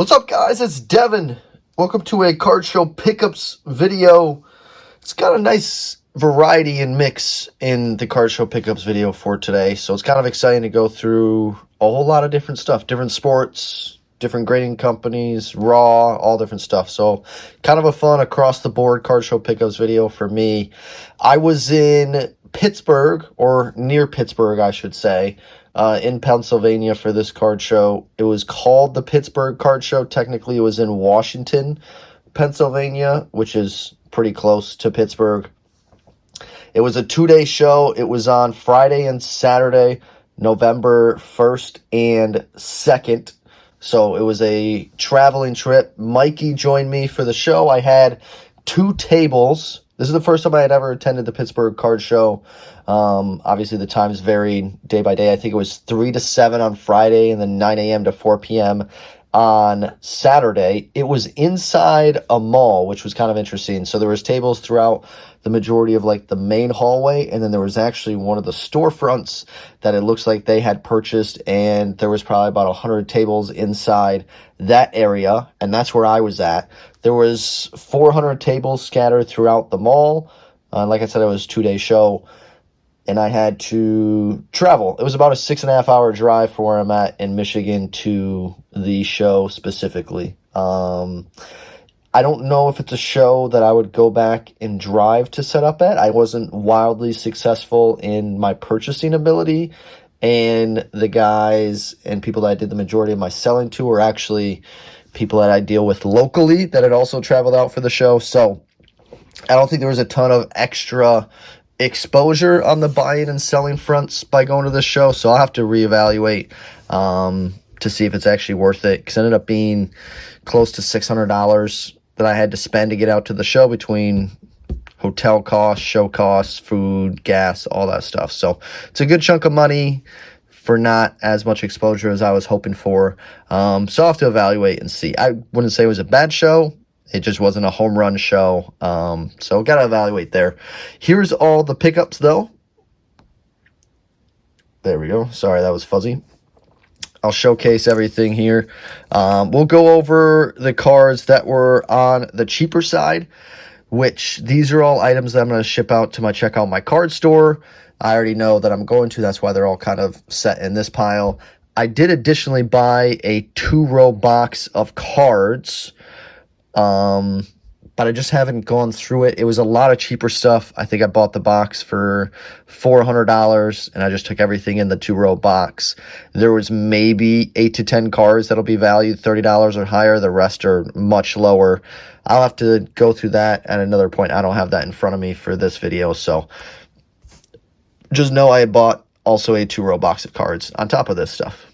What's up, guys? It's Devin. Welcome to a card show pickups video. It's got a nice variety and mix in the card show pickups video for today, so it's kind of exciting to go through a whole lot of different stuff, different sports, different grading companies, raw, all different stuff. So kind of a fun across the board card show pickups video for me. I was in Pittsburgh, or near Pittsburgh, I should say, in Pennsylvania for this card show. It was called the Pittsburgh Card Show. Technically, it was in Washington, Pennsylvania, which is pretty close to Pittsburgh. It was a 2-day show. It was on Friday and Saturday, November 1st and 2nd. So it was a traveling trip. Mikey joined me for the show. I had 2 tables. This is the first time I had ever attended the Pittsburgh Card Show. Obviously, the times varied day by day. I think it was 3 to 7 on Friday and then 9 a.m. to 4 p.m. on Saturday. It was inside a mall, which was kind of interesting. So there was tables throughout the majority of like the main hallway, and then there was actually one of the storefronts that it looks like they had purchased, and there was probably about 100 tables inside that area, and that's where I was at. There was 400 tables scattered throughout the mall. Like I said, it was a 2-day show, and I had to travel. It was about a 6.5 hour drive from where I'm at in Michigan to the show specifically. I don't know if it's a show that I would go back and drive to set up at. I wasn't wildly successful in my purchasing ability, and the guys and people that I did the majority of my selling to were actually people that I deal with locally that had also traveled out for the show. So I don't think there was a ton of extra exposure on the buying and selling fronts by going to this show. So I'll have to reevaluate to see if it's actually worth it, because it ended up being close to $600 that I had to spend to get out to the show between hotel costs, show costs, food, gas, all that stuff. So it's a good chunk of money for not as much exposure as I was hoping for. So I'll have to evaluate and see. I wouldn't say it was a bad show. It just wasn't a home run show. So got to evaluate there. Here's all the pickups, though. There we go. Sorry, that was fuzzy. I'll showcase everything here. We'll go over the cards that were on the cheaper side, which these are all items that I'm going to ship out to my Checkout My Card store. I already know that I'm going to. That's why they're all kind of set in this pile. I did additionally buy a 2-row box of cards, but I just haven't gone through it. It was a lot of cheaper stuff. I think I bought the box for $400, and I just took everything in the 2-row box. There was maybe 8 to 10 cards that'll be valued $30 or higher. The rest are much lower. I'll have to go through that at another point. I don't have that in front of me for this video, so just know I had bought also a 2-row box of cards on top of this stuff.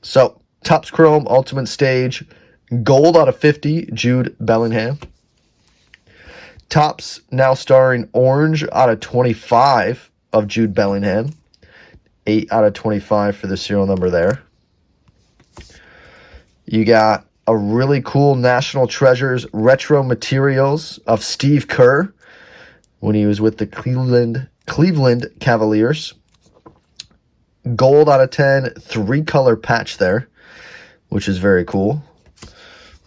So, Topps Chrome Ultimate Stage, gold out of 50, Jude Bellingham. Topps Now Starring Orange out of 25 of Jude Bellingham. 8 out of 25 for the serial number there. You got a really cool National Treasures Retro Materials of Steve Kerr when he was with the Cleveland Cavaliers. Gold out of 10, 3-color patch there, which is very cool.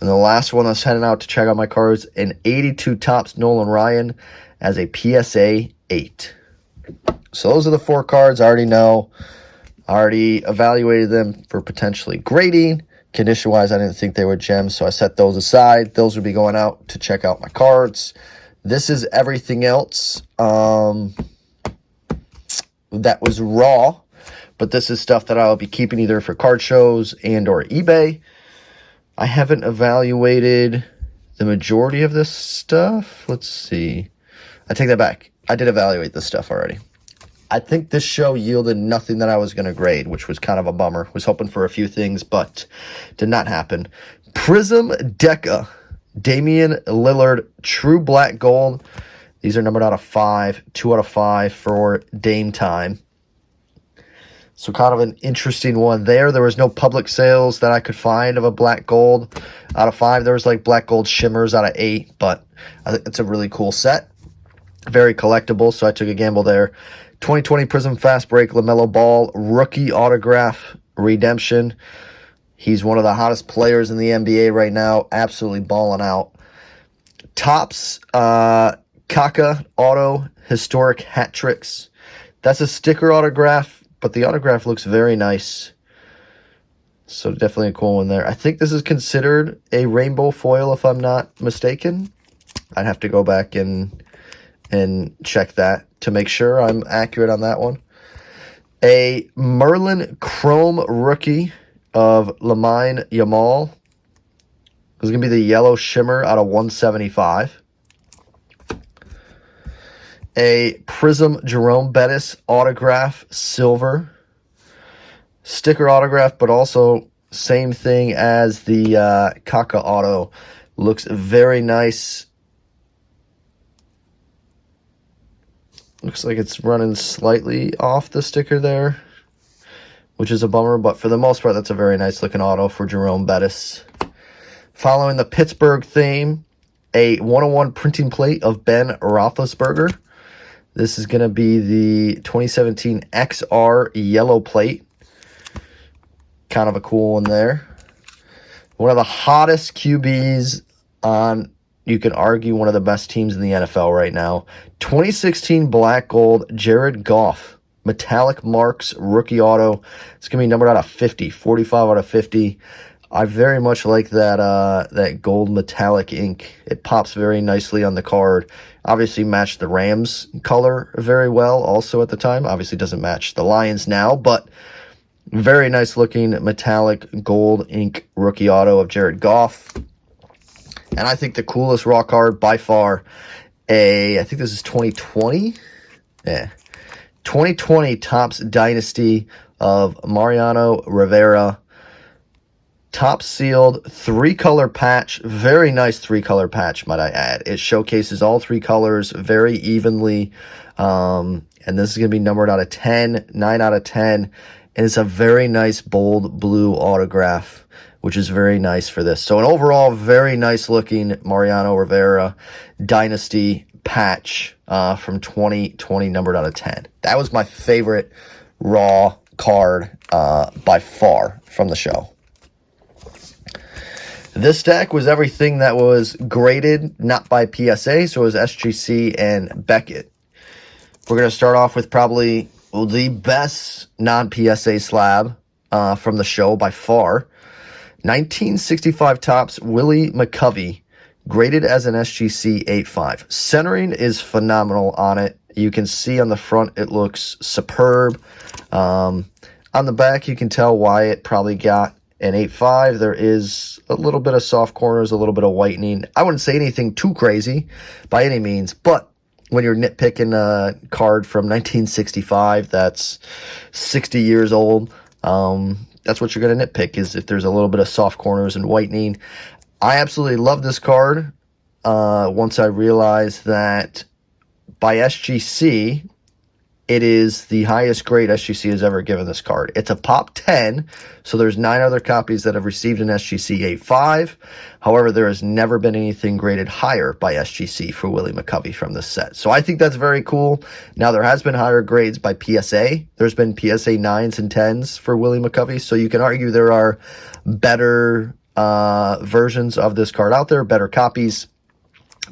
And the last one that's heading out to check out my cards, an 82 Topps Nolan Ryan as a PSA 8. So those are the 4 cards I already know. I already evaluated them for potentially grading. Condition-wise, I didn't think they were gems, so I set those aside. Those would be going out to check out my cards. This is everything else that was raw, but this is stuff that I'll be keeping either for card shows and or eBay. I haven't evaluated the majority of this stuff. Let's see. I take that back. I did evaluate this stuff already. I think this show yielded nothing that I was going to grade, which was kind of a bummer. Was hoping for a few things, but did not happen. Prism Deca, Damian Lillard, True Black Gold. These are numbered out of 5, 2 out of 5 for Dame time. So kind of an interesting one there. There was no public sales that I could find of a black gold out of 5. There was like black gold shimmers out of 8, but I think it's a really cool set. Very collectible, so I took a gamble there. 2020 Prism Fast Break LaMelo Ball Rookie Autograph Redemption. He's one of the hottest players in the NBA right now, absolutely balling out. Topps Kaka Auto Historic Hat Tricks. That's a sticker autograph, but the autograph looks very nice. So definitely a cool one there. I think this is considered a rainbow foil, if I'm not mistaken. I'd have to go back and check that to make sure I'm accurate on that one. A Merlin Chrome rookie of Lamine Yamal. This is going to be the yellow shimmer out of 175. A Prism Jerome Bettis autograph silver. Sticker autograph, but also same thing as the Kaka auto. Looks very nice. Looks like it's running slightly off the sticker there, which is a bummer, but for the most part, that's a very nice looking auto for Jerome Bettis. Following the Pittsburgh theme, a 101 printing plate of Ben Roethlisberger. This is going to be the 2017 XR yellow plate. Kind of a cool one there. One of the hottest QBs on, you could argue, one of the best teams in the NFL right now. 2016 black gold Jared Goff. Metallic marks rookie auto. It's going to be numbered out of 50. 45 out of 50. I very much like that gold metallic ink. It pops very nicely on the card. Obviously matched the Rams color very well also at the time. Obviously doesn't match the Lions now, but very nice looking metallic gold ink rookie auto of Jared Goff. And I think the coolest raw card by far, I think this is 2020. Yeah. 2020 Topps Dynasty of Mariano Rivera. Top sealed 3-color patch. Very nice 3-color patch, might I add. It showcases all 3 colors very evenly. And this is going to be numbered out of 10, 9 out of 10. And it's a very nice bold blue autograph, which is very nice for this. So an overall very nice looking Mariano Rivera Dynasty patch from 2020, numbered out of 10. That was my favorite raw card by far from the show. This stack was everything that was graded, not by PSA, so it was SGC and Beckett. We're going to start off with probably the best non-PSA slab from the show by far. 1965 Topps Willie McCovey, graded as an SGC 8.5. Centering is phenomenal on it. You can see on the front it looks superb. On the back you can tell why it probably got an 8.5. There is a little bit of soft corners, a little bit of whitening. I wouldn't say anything too crazy by any means, but when you're nitpicking a card from 1965 that's 60 years old, that's what you're going to nitpick, is if there's a little bit of soft corners and whitening. I absolutely love this card once I realized that by SGC, it is the highest grade SGC has ever given this card. It's a Pop 10, so there's 9 other copies that have received an SGC 8.5. However, there has never been anything graded higher by SGC for Willie McCovey from this set. So I think that's very cool. Now, there has been higher grades by PSA. There's been PSA 9s and 10s for Willie McCovey, so you can argue there are better versions of this card out there, better copies.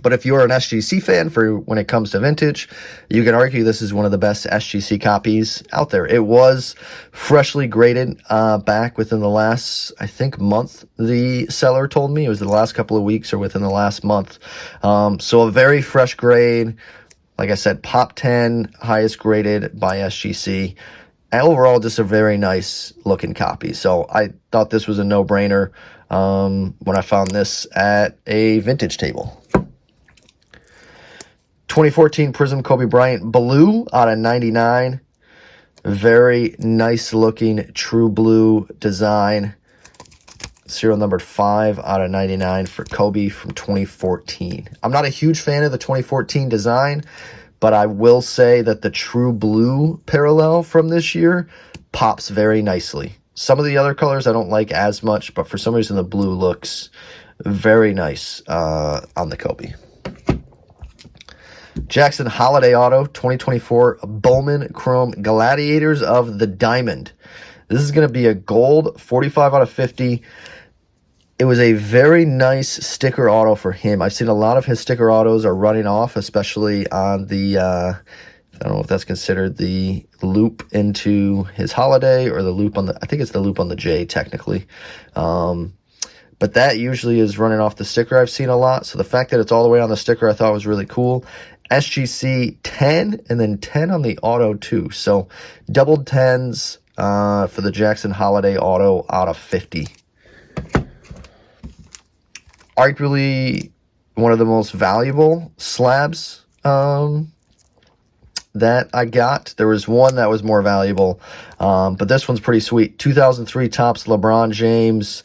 But if you're an SGC fan, for when it comes to vintage, you can argue this is one of the best SGC copies out there. It was freshly graded back within the last, I think, month, the seller told me. It was the last couple of weeks or within the last month. So a very fresh grade. Like I said, Pop 10, highest graded by SGC. And overall, just a very nice looking copy. So I thought this was a no-brainer when I found this at a vintage table. 2014 Prism Kobe Bryant Blue out of 99. Very nice looking true blue design. Serial numbered 5 out of 99 for Kobe from 2014. I'm not a huge fan of the 2014 design, but I will say that the true blue parallel from this year pops very nicely. Some of the other colors I don't like as much, but for some reason the blue looks very nice on the Kobe. Jackson Holiday Auto 2024 Bowman Chrome Gladiators of the Diamond. This is going to be a gold 45 out of 50. It was a very nice sticker auto for him. I've seen a lot of his sticker autos are running off, especially on the, I don't know if that's considered the loop into his holiday or the loop on the, I think it's the loop on the J technically. But that usually is running off the sticker I've seen a lot. So the fact that it's all the way on the sticker I thought was really cool. SGC 10 and then 10 on the auto too. So doubled 10s for the Jackson Holiday auto out of 50. Arguably one of the most valuable slabs that I got. There was one that was more valuable, but this one's pretty sweet. 2003 Topps LeBron James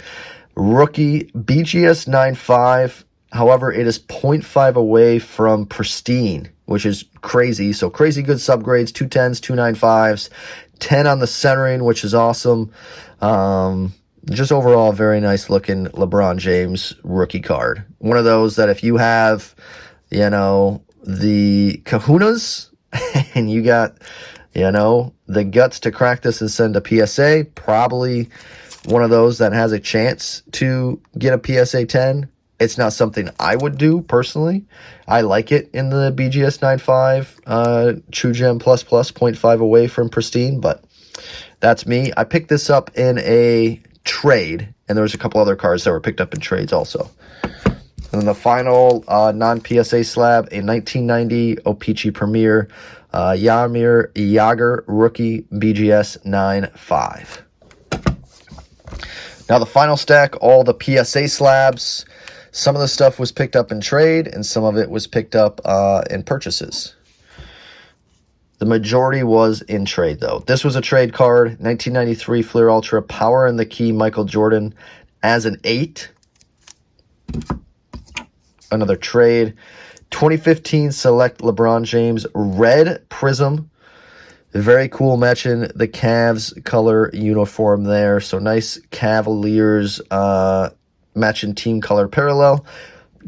rookie BGS 9.5. However, it is 0.5 away from pristine, which is crazy. So crazy good subgrades, 210s, 295s, 10 on the centering, which is awesome. Just overall, very nice looking LeBron James rookie card. One of those that if you have, you know, the kahunas and you got, you know, the guts to crack this and send a PSA, probably one of those that has a chance to get a PSA 10. It's not something I would do personally. I like it in the BGS 9.5 True Gem Plus 0.5 away from pristine, but that's me. I picked this up in a trade, and there was a couple other cards that were picked up in trades also. And then the final non-PSA slab, a 1990 O-Pee-Chee Premier Jaromir Jagr rookie BGS 9.5. Now the final stack, all the PSA slabs. Some of the stuff was picked up in trade, and some of it was picked up in purchases. The majority was in trade, though. This was a trade card, 1993 Fleer Ultra, Power in the Key, Michael Jordan as an 8. Another trade. 2015 Select LeBron James Red Prism. Very cool, matching the Cavs color uniform there. So nice Cavaliers matching team color parallel.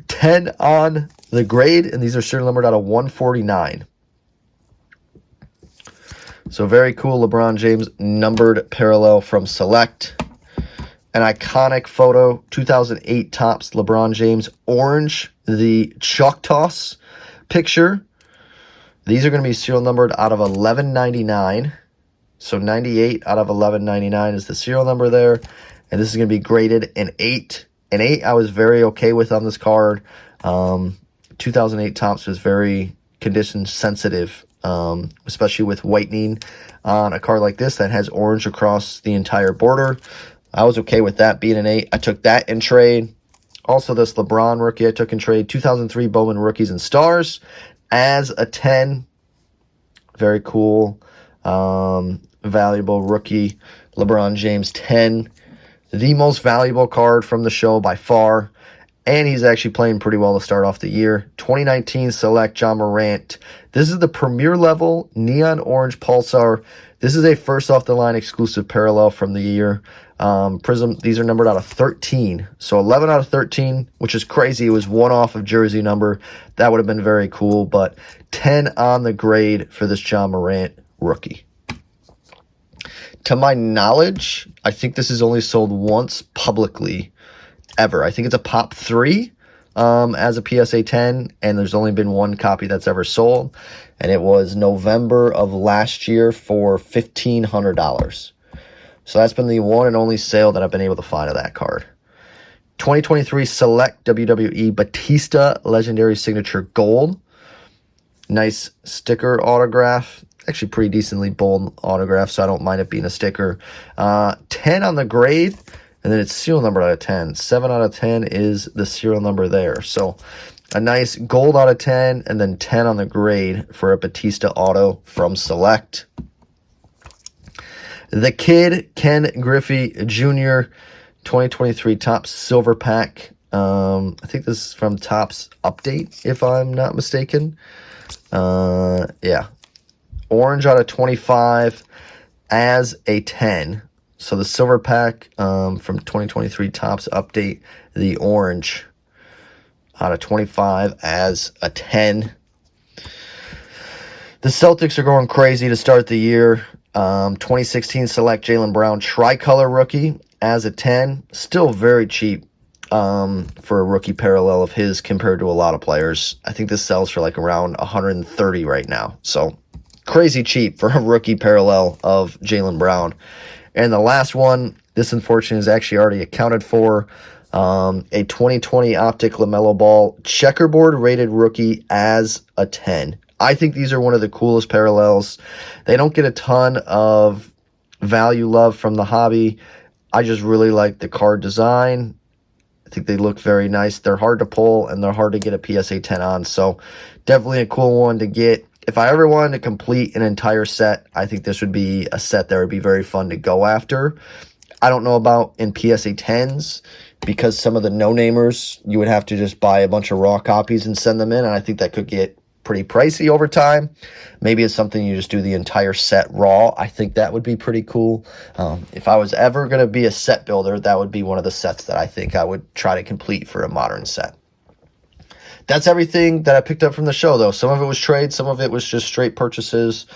10 on the grade, and these are serial numbered out of 149. So very cool LeBron James numbered parallel from Select. An iconic photo, 2008 Topps LeBron James orange, the chalk toss picture. These are going to be serial numbered out of 1199. So 98 out of 1199 is the serial number there. And this is going to be graded an 8. An 8 I was very okay with on this card. 2008 Topps was very condition sensitive, especially with whitening on a card like this that has orange across the entire border. I was okay with that being an 8. I took that in trade. Also, this LeBron rookie I took in trade. 2003 Bowman Rookies and Stars as a 10. Very cool. Valuable rookie. LeBron James 10. The most valuable card from the show by far. And he's actually playing pretty well to start off the year. 2019 Select John Morant. This is the Premier level Neon Orange Pulsar. This is a first off the line exclusive parallel from the year. Prism, these are numbered out of 13. So 11 out of 13, which is crazy. It was one off of jersey number. That would have been very cool. But 10 on the grade for this John Morant rookie. To my knowledge, I think this is only sold once publicly ever. I think it's a Pop 3 as a PSA 10, and there's only been one copy that's ever sold, and it was November of last year for $1,500. So that's been the one and only sale that I've been able to find of that card. 2023 Select WWE Batista Legendary Signature Gold. Nice sticker autograph. Actually pretty decently bold autograph, so I don't mind it being a sticker. 10 on the grade, and then it's serial number out of 10. 7 out of 10 is the serial number there. So a nice gold out of 10, and then 10 on the grade for a Batista auto from Select. The Kid, Ken Griffey Jr., 2023 Topps Silver Pack. I think this is from Topps Update, if I'm not mistaken. Yeah. Orange out of 25 as a 10. So the Silver Pack from 2023 Topps Update, the orange out of 25 as a 10. The Celtics are going crazy to start the year. 2016 select Jaylen Brown tricolor rookie as a 10. Still very cheap for a rookie parallel of his compared to a lot of players. I think this sells for like around 130 right now. So crazy cheap for a rookie parallel of Jaylen Brown. And the last one, this unfortunately is actually already accounted for. A 2020 Optic LaMelo Ball checkerboard rated rookie as a 10. I think these are one of the coolest parallels. They don't get a ton of value love from the hobby. I just really like the card design. I think they look very nice. They're hard to pull, and they're hard to get a PSA 10 on. So definitely a cool one to get. If I ever wanted to complete an entire set, I think this would be a set that would be very fun to go after. I don't know about in PSA 10s, because some of the no-namers, you would have to just buy a bunch of raw copies and send them in, and I think that could get pretty pricey over time. Maybe it's something you just do the entire set raw. I think that would be pretty cool. If I was ever going to be a set builder, that would be one of the sets that I think I would try to complete for a modern set. That's everything that I picked up from the show, though. Some of it was trade, some of it was just straight purchases,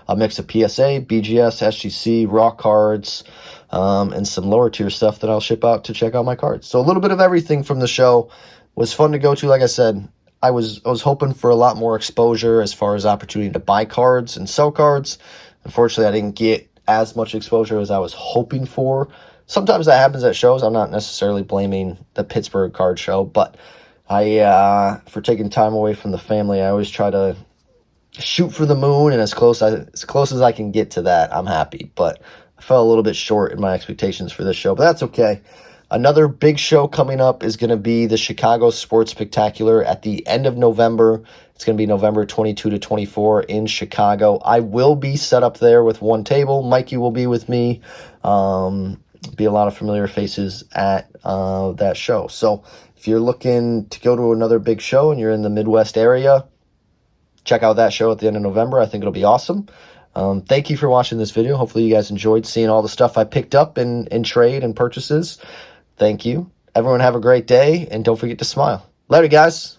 a mix of PSA, BGS, SGC, raw cards, and some lower tier stuff that I'll ship out to check out my cards. So a little bit of everything from the show. Was fun to go to. Like I said, I was hoping for a lot more exposure as far as opportunity to buy cards and sell cards. Unfortunately, I didn't get as much exposure as I was hoping for. Sometimes that happens at shows. I'm not necessarily blaming the Pittsburgh Card Show, but for taking time away from the family, I always try to shoot for the moon, and as close as I can get to that, I'm happy. But I fell a little bit short in my expectations for this show, but that's okay. Another big show coming up is going to be the Chicago Sports Spectacular at the end of November. It's going to be November 22 to 24 in Chicago. I will be set up there with one table. Mikey will be with me. Be a lot of familiar faces at that show. So if you're looking to go to another big show and you're in the Midwest area, check out that show at the end of November. I think it'll be awesome. Thank you for watching this video. Hopefully you guys enjoyed seeing all the stuff I picked up in trade and purchases. Thank you. Everyone have a great day, and don't forget to smile. Later, guys.